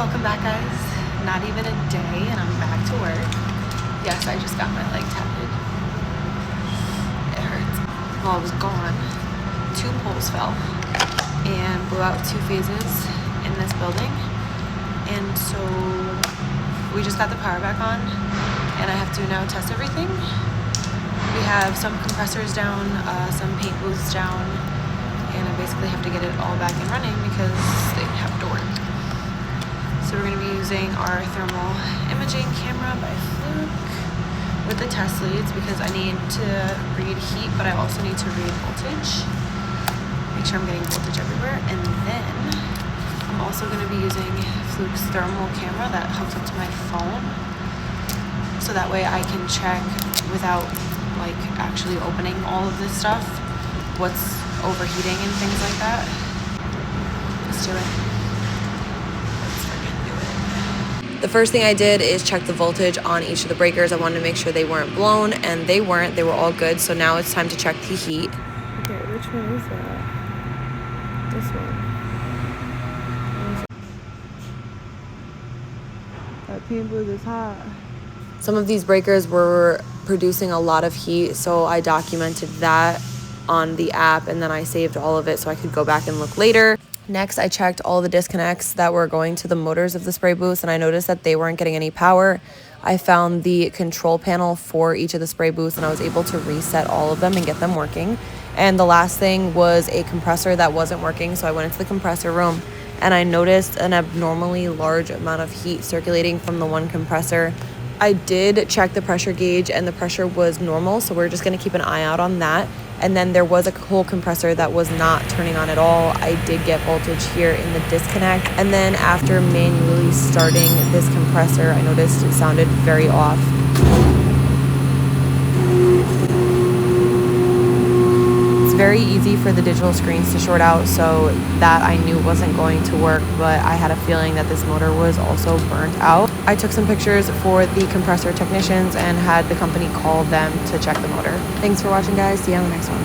Welcome back, guys. Not even a day and I'm back to work. Yes, I just got my leg tapped. It hurts. Well, it was gone. 2 poles fell and blew out 2 phases in this building. And so we just got the power back on and I have to now test everything. We have some compressors down, some paint booths down, and I basically have to get it all back and running because they have to work. So we're going to be using our thermal imaging camera by Fluke with the test leads because I need to read heat, but I also need to read voltage. Make sure I'm getting voltage everywhere. And then I'm also going to be using Fluke's thermal camera that hooks up to my phone. So that way I can check without like actually opening all of this stuff, what's overheating and things like that. Let's do it. The first thing I did is check the voltage on each of the breakers. I wanted to make sure they weren't blown, and they weren't. They were all good. So now it's time to check the heat. Okay, which one is that? This one. That paint booth is hot. Some of these breakers were producing a lot of heat, so I documented that on the app, and then I saved all of it so I could go back and look later. Next, I checked all the disconnects that were going to the motors of the spray booths, and I noticed that they weren't getting any power. I found the control panel for each of the spray booths, and I was able to reset all of them and get them working. And the last thing was a compressor that wasn't working, so I went into the compressor room, and I noticed an abnormally large amount of heat circulating from the one compressor. I did check the pressure gauge, and the pressure was normal, so we're just going to keep an eye out on that. And then there was a whole compressor that was not turning on at all. I did get voltage here in the disconnect. And then after manually starting this compressor, I noticed it sounded very off. It's very easy for the digital screens to short out, so that I knew wasn't going to work, but I had a feeling that this motor was also burnt out. I took some pictures for the compressor technicians and had the company call them to check the motor. Thanks for watching, guys. See you on the next one.